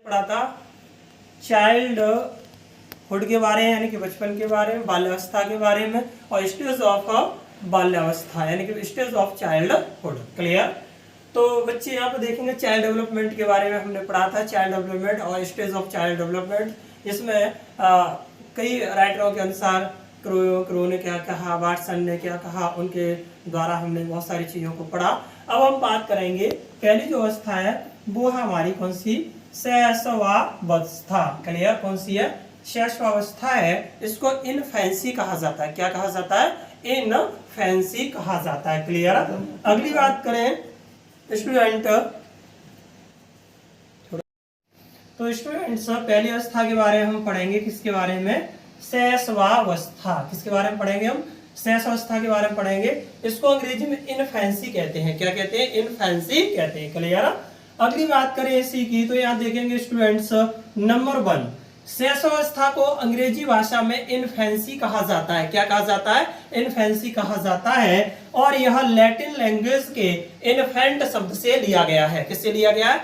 पढ़ा था child hood के बारे में, यानी कि बचपन के बारे में, बाल्यावस्था के बारे में, और स्टेज ऑफ बाल्यावस्था यानी कि stage of child hood. Clear. तो बच्चे यहाँ पे देखेंगे चाइल्ड डेवलपमेंट के बारे में हमने पढ़ा था, चाइल्ड डेवलपमेंट और स्टेज ऑफ चाइल्ड डेवलपमेंट। इसमें कई राइटरों के अनुसार क्रो ने क्या कहा, वाटसन ने क्या कहा, उनके द्वारा हमने बहुत सारी चीजों को पढ़ा। अब हम बात करेंगे पहली जो अवस्था है वो है हमारी कौन सी, शैशवावस्था। क्लियर। कौन सी है, शैशवावस्था है। इसको इनफैंसी कहा जाता है। क्या कहा जाता है, इनफैंसी कहा जाता है। क्लियर। अगली बात करें स्टूडेंट, तो स्टूडेंट्स पहली अवस्था के बारे में हम पढ़ेंगे, किसके बारे में, शैशवावस्था। किसके बारे में पढ़ेंगे हम, शैशवावस्था के बारे में पढ़ेंगे। इसको अंग्रेजी में इनफैंसी कहते हैं। क्या कहते हैं, इनफैंसी कहते हैं। क्लियर। अगली बात करें इसी की, तो यहाँ देखेंगे स्टूडेंट्स नंबर 1, शैशवावस्था को अंग्रेजी भाषा में इनफैंसी कहा जाता है। क्या कहा जाता है, इनफैंसी कहा जाता है। और यह लैटिन लैंग्वेज के इन्फेंट शब्द से लिया गया है। किससे लिया गया है,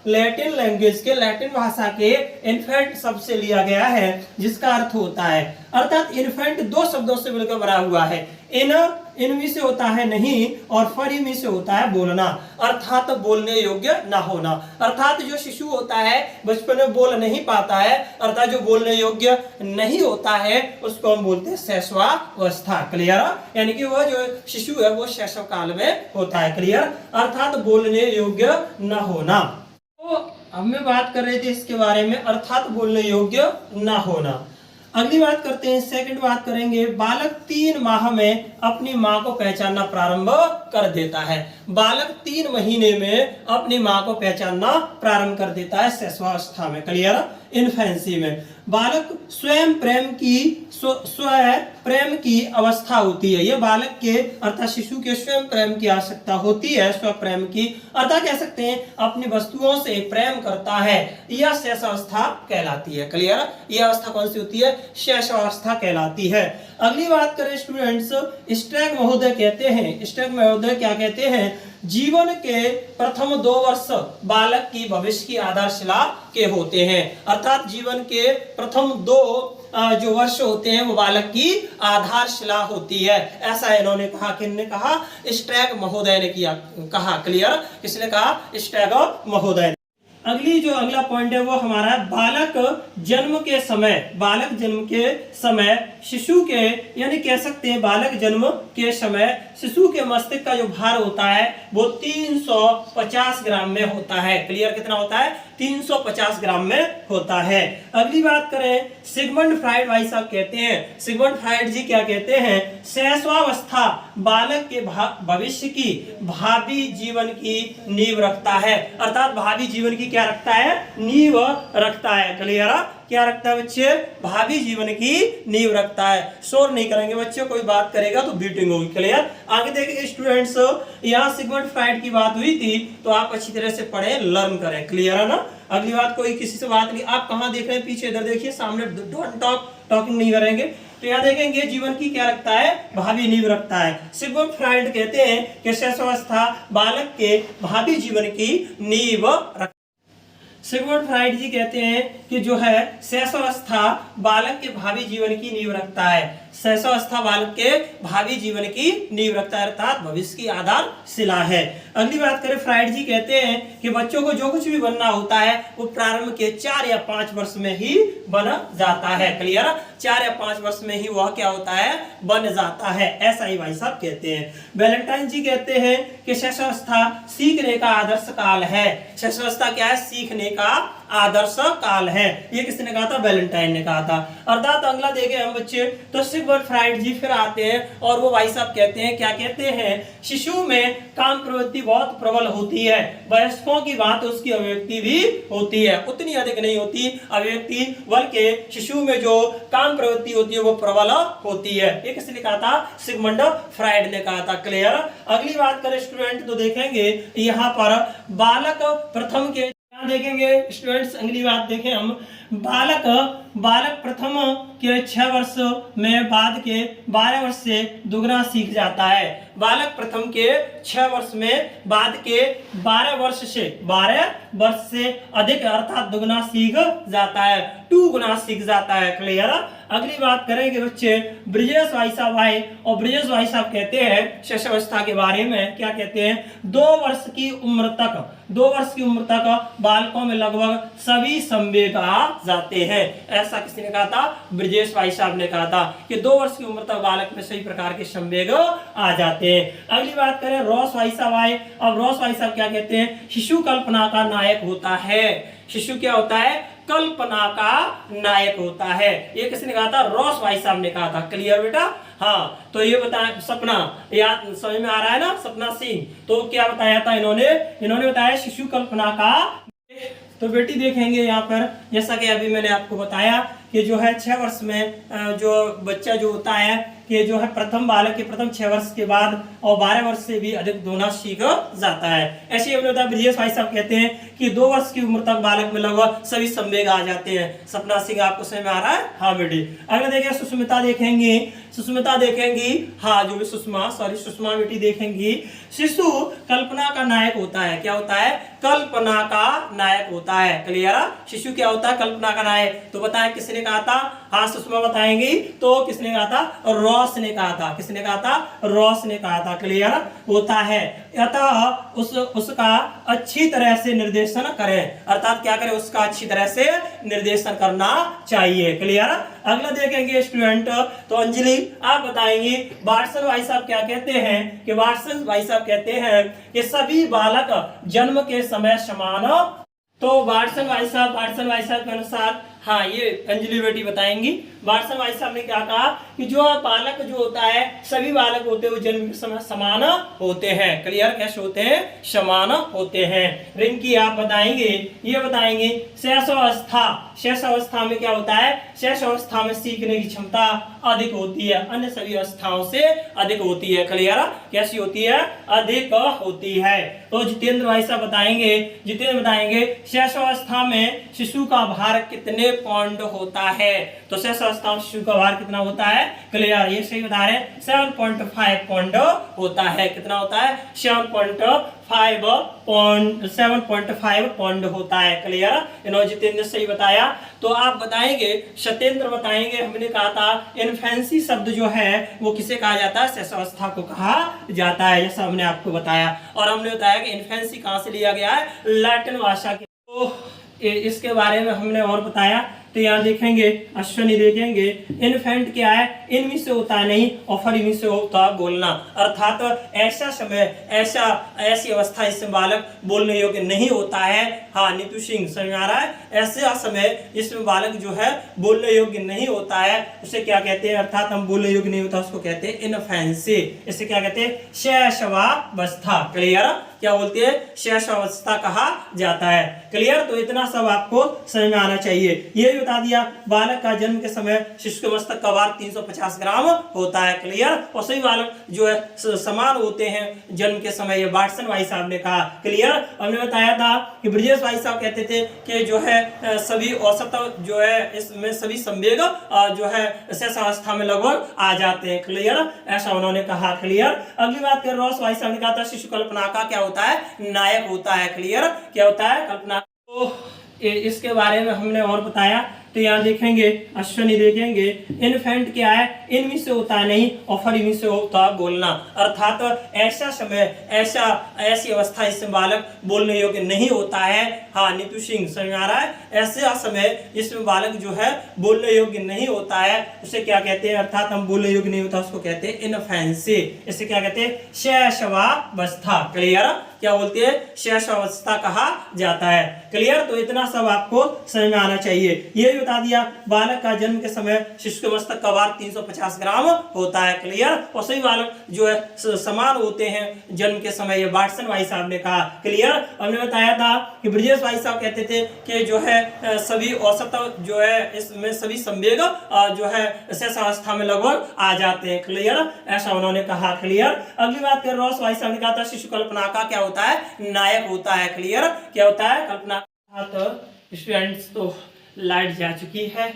लैटिन लैंग्वेज के, लैटिन भाषा के इन्फेंट शब्द से लिया गया है, जिसका अर्थ होता है, अर्थात इन्फेंट दो शब्दों से मिलकर बना हुआ है। इनमी से होता है नहीं और फरीमी से होता है बोलना, अर्थात बोलने योग्य ना होना। अर्थात जो शिशु होता है बचपन में बोल नहीं पाता है, अर्थात जो बोलने योग्य नहीं होता है, उसको हम बोलते हैं शैशवावस्था। क्लियर। यानी कि वह जो शिशु है वो शैशव काल में होता है। क्लियर। अर्थात बोलने योग्य न होना। तो हम बात कर रहे थे इसके बारे में, अर्थात बोलने योग्य न होना। अगली बात करते हैं, सेकंड बात करेंगे, बालक 3 माह में अपनी माँ को पहचानना प्रारंभ कर देता है। बालक 3 महीने में अपनी माँ को पहचानना प्रारंभ कर देता है शैशवावस्था में। क्लियर। इनफेंसी में बालक स्वयं प्रेम की अवस्था होती है। यह बालक के अर्थात शिशु के स्वयं प्रेम की आवश्यकता होती है, स्व प्रेम की, अर्थात कह सकते हैं अपनी वस्तुओं से प्रेम करता है। यह शैशवावस्था कहलाती है। क्लियर। यह अवस्था कौन सी होती है, शैशवावस्था कहलाती है। अगली बात करें स्टूडेंट्स, स्ट्रैक महोदय कहते हैं, स्ट्रैक महोदय क्या कहते हैं, जीवन के प्रथम 2 वर्ष बालक की भविष्य की आधारशिला के होते हैं। अर्थात जीवन के प्रथम 2 जो वर्ष होते हैं वो बालक की आधारशिला होती है। ऐसा इन्होंने कहा, किसने कहा, स्ट्रैक महोदय ने किया कहा। क्लियर। किसने कहा, स्ट्रैक महोदय। अगला पॉइंट है वो हमारा बालक जन्म के समय शिशु के, यानी कह सकते हैं बालक जन्म के समय शिशु के मस्तिष्क का जो भार होता है वो 350 ग्राम में होता है। क्लियर। कितना होता है, 350 ग्राम में होता है। अगली बात करें, सिगमंड फ्राइड भाई साहब कहते हैं, सिगमंड फ्राइड जी क्या कहते हैं, शैशवावस्था बालक के भविष्य की, भावी जीवन की नींव रखता है। अर्थात भावी जीवन की क्या रखता है, नींव रखता है। क्लियर। क्या रखता है बच्चे, भावी जीवन की नींव रखता है। शोर नहीं करेंगे बच्चे, कोई बात करेगा तो बीटिंग होगी। क्लियर। आगे देखेंगे स्टूडेंट्स, यहाँ सिगमंड फ्राइड की बात हुई थी तो आप अच्छी तरह से पढ़ें, लर्न करें। क्लियर है ना। अगली बात, कोई किसी से बात नहीं, आप कहाँ देख रहे हैं, पीछे इधर देखिए, सामने डोंट टॉकिंग नहीं करेंगे। तो यहाँ देखेंगे जीवन की क्या रखता है, भावी नींव रखता है। सिगमंड फ्राइड कहते हैं कि शैशवावस्था बालक के भावी जीवन की नींव रखता है। सिगमंड फ्राइड जी कहते हैं कि जो है शैशवावस्था बालक के भावी जीवन की नींव रखता है। शैशवावस्था बालक के भावी जीवन की नींव रखता है, अर्थात भविष्य की आधारशिला है। अगली बात करें, फ्राइड जी कहते हैं कि बच्चों को जो कुछ भी बनना होता है वो प्रारंभ के 4 या 5 वर्ष में ही बन जाता है। क्लियर। 4 या 5 वर्ष में ही वह क्या होता है, बन जाता है। ऐसा ही भाई साहब कहते हैं। वैलेंटाइन जी कहते हैं कि शैशवावस्था सीखने का आदर्श काल है। शैशवावस्था क्या है, सीखने का आदर्श काल है। ये किसने कहा था, वैलेंटाइन ने कहा था। अर्थात अगला देखें हम बच्चे, तो सिगमंड फ्राइड जी फिर आते हैं और वो भाई साहब कहते हैं, क्या कहते हैं, शिशु में काम प्रवृत्ति बहुत प्रबल होती है। वयस्कों की बात उसकी अभिव्यक्ति भी होती है, उतनी अधिक नहीं होती अभिव्यक्ति, बल्कि शिशु में जो काम प्रवृत्ति होती है वो प्रबल होती है। ये किसने कहा था, सिगमंड फ्राइड ने कहा था। क्लियर। अगली बात करें स्टूडेंट, तो देखेंगे यहाँ पर बालक प्रथम के, देखेंगे स्टूडेंट्स, अगली बात देखें हम, बालक प्रथम के 6 वर्ष में बाद के 12 वर्ष से दुगना सीख जाता है। बालक प्रथम के 6 वर्ष में बाद के 12 वर्ष से अधिक अर्थात दुगना सीख जाता है, 2 गुना सीख जाता है। क्लियर। अगली बात करेंगे बच्चे ब्रिजेश भाई साहब आए और ब्रिजेश भाई साहब कहते हैं शिशुअवस्था के बारे में। क्या कहते हैं? 2 वर्ष की उम्र तक बालकों में लगभग सभी संवेग आ जाते हैं। ऐसा किसने कहा था? ब्रिजेश भाई साहब ने कहा था कि 2 वर्ष की उम्र तक बालक में सभी प्रकार के संवेग आ जाते हैं। अगली बात करें रॉस भाई साहब आए। अब रॉस भाई साहब क्या कहते हैं? शिशु कल्पना का नायक होता है। शिशु क्या होता है? कल्पना का नायक होता है। ये किसने कहा था? रॉस भाई साहब ने कहा था। क्लियर बेटा? हाँ, तो ये बताया सपना, याद समझ में आ रहा है ना? सपना सिंह। तो क्या बताया था इन्होंने बताया शिशु कल्पना का। तो बेटी देखेंगे यहाँ पर, जैसा कि अभी मैंने आपको बताया कि जो है 6 वर्ष में जो बच्चा जो होता है कि जो है प्रथम बालक के प्रथम 6 वर्ष के बाद और 12 वर्ष से भी अधिक दोना सीख जाता है। ऐसे ही होता है। ब्रिजेश भाई साहब कहते हैं कि 2 वर्ष की उम्र तक बालक में लगभग सभी संवेग आ जाते हैं। सपना सिंह आपको समझ में आ रहा है? हाँ बेटी। अगला देखिए सुष्मिता देखेंगी। हाँ, जो भी सुषमा बेटी देखेंगी। शिशु कल्पना का नायक होता है। क्या होता है? कल्पना का नायक होता है। क्लियर? शिशु क्या होता है? कल्पना का नायक। तो बताएं किसने कहा था? हाँ, सुषमा बताएंगी। तो किसने कहा था? रॉस ने कहा था। किसने कहा था? रॉस ने कहा था। क्लियर होता है। अतः उसका अच्छी तरह से निर्देशन करें, अर्थात क्या करें? उसका अच्छी तरह से निर्देशन करना चाहिए। क्लियर? अगला देखेंगे स्टूडेंट। तो अंजलि आप बताएंगी वाटसन भाई साहब क्या कहते हैं? कि वाटसन भाई साहब कहते हैं कि सभी बालक जन्म के समय समान। तो वाटसन भाई साहब के अनुसार, हाँ, ये अंजलि बेटी बताएंगी। वाटसन भाई साहब ने क्या कहा कि जो बालक जो होता है, सभी बालक होते हैं वो जन्म के समय समान होते हैं। क्लियर? कैसे होते हैं? समान होते हैं। रिंकी आप बताएंगे, ये बताएंगे शैशवावस्था में क्या होता है? शैशवावस्था में सीखने की क्षमता अधिक होती है, अन्य सभी अवस्थाओं से अधिक होती है। क्लियर? कैसी होती है? अधिक होती है। तो जितेंद्र भाई साहब बताएंगे शैशवावस्था में शिशु का भार कितने पाउंड होता है? तो शैशवावस्था में शिशु का भार कितना होता है? क्लियर? ये सही बता रहे हैं, 7.5 पाउंड होता है। कितना होता है? 7.5 पाउंड होता है। क्लियर? इन्होंने जितेंद्र सही बताया। तो आप बताएंगे, सत्येंद्र बताएंगे, हमने कहा था इन्फेंसी शब्द जो है वो किसे कहा जाता है? शैशवावस्था को कहा जाता है, जैसा हमने आपको बताया। और हमने बताया कि इन्फेंसी कहाँ से लिया गया है? लैटिन भाषा के। तो इसके बारे में हमने और बताया। तो यहाँ देखेंगे अश्विनी देखेंगे इन्फेंट क्या है? इनमें से होता है नहीं और फरीमी से होता है बोलना, अर्थात ऐसा समय ऐसी अवस्था जिसमें बालक बोलने योग्य नहीं होता है। हाँ, नीतू सिंह समझ में आ रहा है? ऐसा समय जिसमें बालक जो है बोलने योग्य नहीं होता है उसे क्या कहते हैं? अर्थात हम बोलने योग्य नहीं होता उसको कहते हैं इन्फेंसी। इसे क्या कहते हैं? शैशवावस्था। क्लियर? क्या बोलते हैं? शैशवावस्था कहा जाता है। क्लियर? तो इतना सब आपको समझ में आना चाहिए। ये बता दिया बालक का जन्म के समय शिशु के मस्तक का भार 350 ग्राम होता है। क्लियर? और सभी बालक जो है समान होते हैं जन्म के समय, ये वाटसन भाई साहब ने कहा। क्लियर? हमने बताया था कि ब्रिजेश भाई साहब कहते थे कि जो है सभी औसत जो है इसमें सभी संवेग जो है शैशवावस्था में लगभग आ जाते हैं। क्लियर? ऐसा उन्होंने कहा। क्लियर? अगली बात कर रॉस भाई साहब ने कहा था शिशु कल्पना का क्या होता है? नायक होता है। क्लियर? क्या होता है? कल्पना। तो इसके बारे में हमने और बताया। तो यहाँ देखेंगे अश्विनी देखेंगे इन्फेंट क्या है? इनमें से होता है नहीं और फरीमी से होता है बोलना, अर्थात ऐसा समय ऐसी अवस्था जिसमें बालक बोलने योग्य नहीं होता है। हाँ, नीतू सिंह समझ में आ रहा है? ऐसा समय जिसमें बालक जो है बोलने योग्य नहीं होता है उसे क्या कहते हैं? अर्थात हम बोलने योग्य नहीं होता उसको कहते हैं इन्फेंसी। इसे क्या कहते हैं? शैशवावस्था। क्लियर? क्या बोलते हैं? शैशवावस्था कहा जाता है। क्लियर? तो इतना सब आपको समझ में आना चाहिए। ये बता दिया बालक का जन्म के समय शिशु के मस्तक का भार 350 ग्राम होता है। क्लियर? और सभी बालक जो है समान होते हैं जन्म के समय, ये वाटसन भाई साहब ने कहा। क्लियर? हमने बताया था कि ब्रिजेश भाई साहब कहते थे कि जो है सभी औसत जो है इसमें सभी संवेग जो है शैशवावस्था में लगभग आ जाते हैं। क्लियर? ऐसा उन्होंने कहा। क्लियर? अगली बात कर रॉस भाई साहब ने कहा था शिशु कल्पना का क्या होता है? नायक होता है। क्लियर? क्या होता है? कल्पना। तो स्टूडेंट्स, तो लाइट जा चुकी है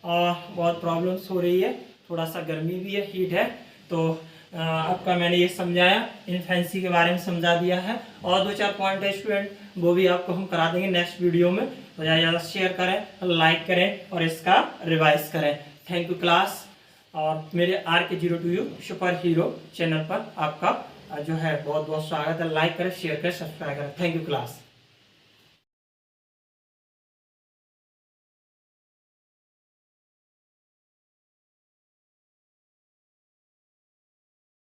और बहुत प्रॉब्लम्स हो रही है, थोड़ा सा गर्मी भी है, हीट है। तो आपका मैंने ये समझाया, इनफेंसी के बारे में समझा दिया है, और 2-4 पॉइंट है स्टूडेंट, वो भी आपको हम करा देंगे नेक्स्ट वीडियो में। तो ज़्यादा शेयर करें, लाइक करें और इसका रिवाइज करें। Thank you class. और मेरे RK02U सुपर हीरो चैनल पर आपका जो है बहुत बहुत स्वागत है। लाइक करें, शेयर करें, सब्सक्राइब करें। Thank you class.